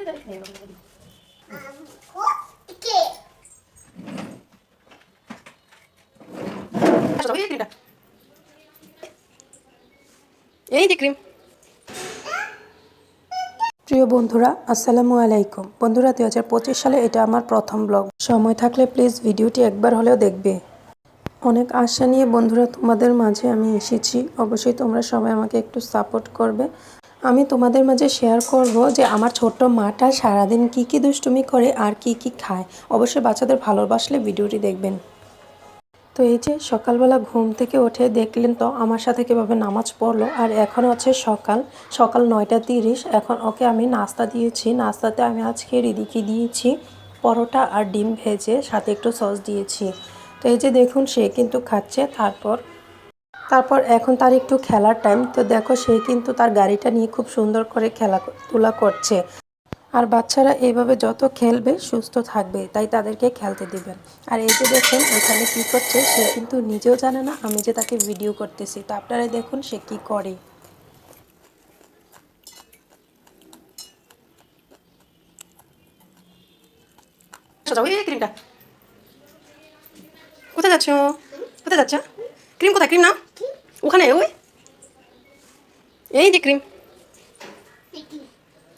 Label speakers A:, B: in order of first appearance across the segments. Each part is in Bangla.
A: এই যে ক্রিম।
B: প্রিয় বন্ধুরা, আসসালামু আলাইকুম। বন্ধুরা, 2025 সালে এটা আমার প্রথম ব্লগ। সময় থাকলে প্লিজ ভিডিওটি একবার হলেও দেখবে। অনেক আশা নিয়ে বন্ধুরা তোমাদের মাঝে আমি এসেছি। অবশ্যই তোমরা সবাই আমাকে একটু সাপোর্ট করবে। আমি তোমাদের মাঝে শেয়ার করব যে আমার ছোট্ট মাটা সারাদিন কি দুষ্টুমি করে আর কি খায়। অবশ্যই বাচ্চাদের ভালোবাসলে ভিডিওটি দেখবেন। তো এই যে সকালবেলা ঘুম থেকে উঠে দেখলেন তো আমার সাথে কীভাবে নামাজ পড়লো। আর এখন হচ্ছে সকাল 9:30। এখন ওকে আমি নাস্তা দিয়েছি। নাস্তাতে আমি আজকে রিদিকে দিয়েছি পরোটা আর ডিম ভেজে, সাথে একটু সস দিয়েছি। তো এই যে দেখুন সে কিন্তু খাচ্ছে। তারপর এখন তার একটু খেলার টাইম। তো দেখো সে কিন্তু তার গাড়িটা নিয়ে খুব সুন্দর করে খেলাধুলা করছে। আর বাচ্চারা এইভাবে যত খেলবে সুস্থ থাকবে, তাই তাদেরকে খেলতে দিবেন। আর এই যে দেখুন এখানে কি করছে, সে কিন্তু নিজেও জানে না আমি যে তাকে ভিডিও করতেছি। তো আপনারাই দেখুন সে কি করে।
A: ক্রিমটা কোথায় যাচ্ছ? কোথায় যাচ্ছ? ক্রিম কোথায়? ক্রিম না ওখানে, ওই এই যে ক্রিম।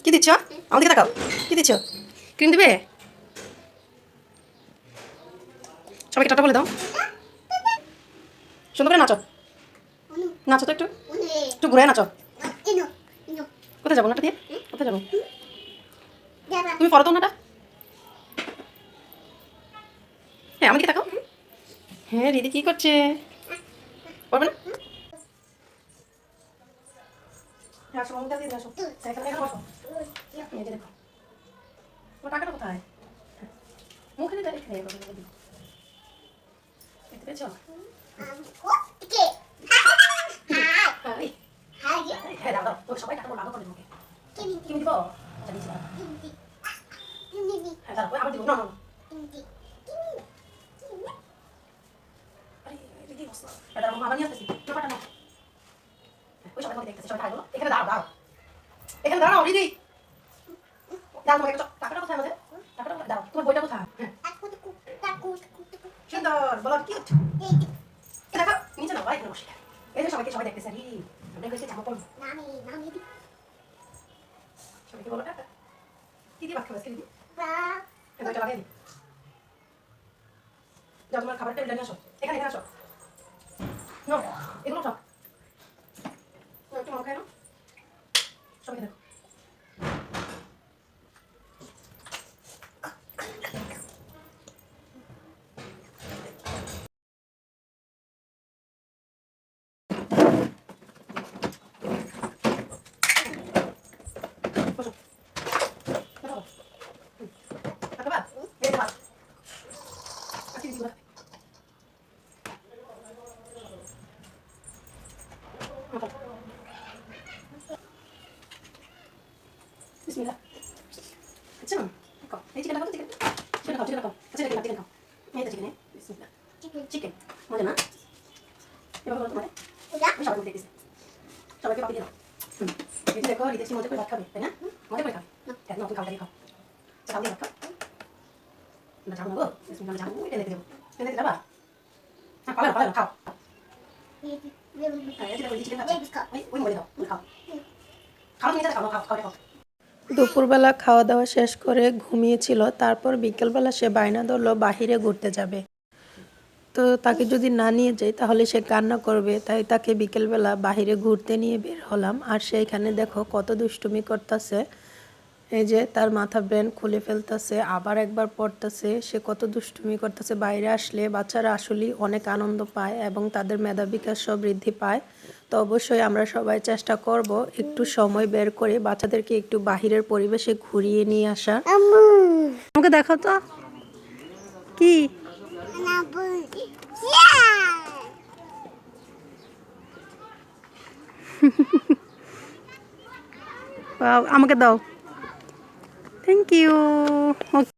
A: কি দিচ্ছ? আমাদেরকে দেখাও। কি দিচ্ছ? ক্রিম দিবে? সবাইকে টাটা বলে দাও। সুন্দর করে নাচো। নাচো তো একটু, একটু ঘুরে নাচো। কোথায় যাবো? নাটা দিয়ে কোথায় যাবো? তুমি পড়ো তো নাটা। হ্যাঁ, আমাদেরকে দেখাও। হ্যাঁ, দিদি কি করছে? পড়বে না? আসো, মুখটা দিয়ে আসো। এখানে বসো। এই যে দেখো, তোমার টাকাটা কোথায়? মুখে দিয়ে রেখে দেবো। দেখতে পেয়েছো? হ্যাঁ, দাও দাও, তোকে সবাই টাকা বলবো, আদর করে তোমাকে। কি দিব? জানিস না? হ্যাঁ, দাও, আবার দিব। না না, আরে দিদি বসো। হ্যাঁ, দাও, আবার নিয়ে আসতেছি। টাকাটা নাও। ওই সবাই তোমাকে দেখতেছে, সবাই খাইলো। এখানে দাঁড়াও, দাঁড়াও। এখানে দাঁড়াও, দিদি। দাও, তোমাকে টাকাটা কোথায় আমাদের? টাকাটা কোথায়? দাও, তোমার বইটা কোথায়? হ্যাঁ, সুন্দর, বলো কিউট। দেখো, নিচে নাও, এখানে বসে। এই যে সবাই দেখতেছে। আরে আমরা কইছে জামা পরবো। সবাইকে বলো টাটা। কি দিয়ে ভাত খাবে আজকে দিদি? এটা লাগাই দিই। যাও, তোমার খাবার টেবিলটা নিয়ে আসো। এখানে আসো। নাও, এগুলো সব একটু মাল খাই নাও। সবাইকে দেখো। বসো। দেখো। দেখো ভাত। এই যে ভাত। আজকে দিদি ভাত। বিসমিল্লাহ। আচ্ছা, খাও। এই চিকেন খাও, চিকেন। চিকেন খাও, চিকেন খাও। আচ্ছা, চিকেন খাও। এই তো চিকেন। বিসমিল্লাহ। চিকেন। মজা না? এবার বলো তোমারে। আমি সবাইকে দেখতেছি। সবাইকে পাপি দিয়ে দাও। এই যে দেখো, রিতেশি মজা করে ভাত খাবে, তাই না? মজা করে খাবে। কেন তুমি খাও, খাও। চাল দিয়ে ভাত খাও। না যাবো না গো। বিসমিল্লাহ, যাবো। এটা দেখে যাবো। এটা দেখে যাবা? হ্যাঁ, পালাও, খাও। হ্যাঁ, এই যে দেখো, চিকেন খাচ্ছে। ওই মোবাইলে দাও, তুমি খাও। খাও, তুমি খাও, খাও।
B: দুপুরবেলা খাওয়া দাওয়া শেষ করে ঘুমিয়েছিল। তারপর বিকেলবেলা সে বায়না ধরলো বাহিরে ঘুরতে যাবে। তো তাকে যদি না নিয়ে যাই তাহলে সে কান্না করবে, তাই তাকে বিকেলবেলা বাহিরে ঘুরতে নিয়ে বের হলাম। আর সেইখানে দেখো কত দুষ্টুমি করতেছে। এই যে তার মাথা ব্রেন খুলে ফেলতেছে, আবার একবার পড়তেছে। সে কত দুষ্টুমি করতেছে। বাইরে আসলে বাচ্চারা আসলেই অনেক আনন্দ পায় এবং তাদের মেধা বিকাশও বৃদ্ধি পায়। তো অবশ্যই আমরা সবাই চেষ্টা করব একটু সময় বের করে বাচ্চাদেরকে একটু বাহিরের পরিবেশে ঘুরিয়ে নিয়ে আসা।
A: আমাকে দেখাও তো কি। আমাকে দাও। Thank you.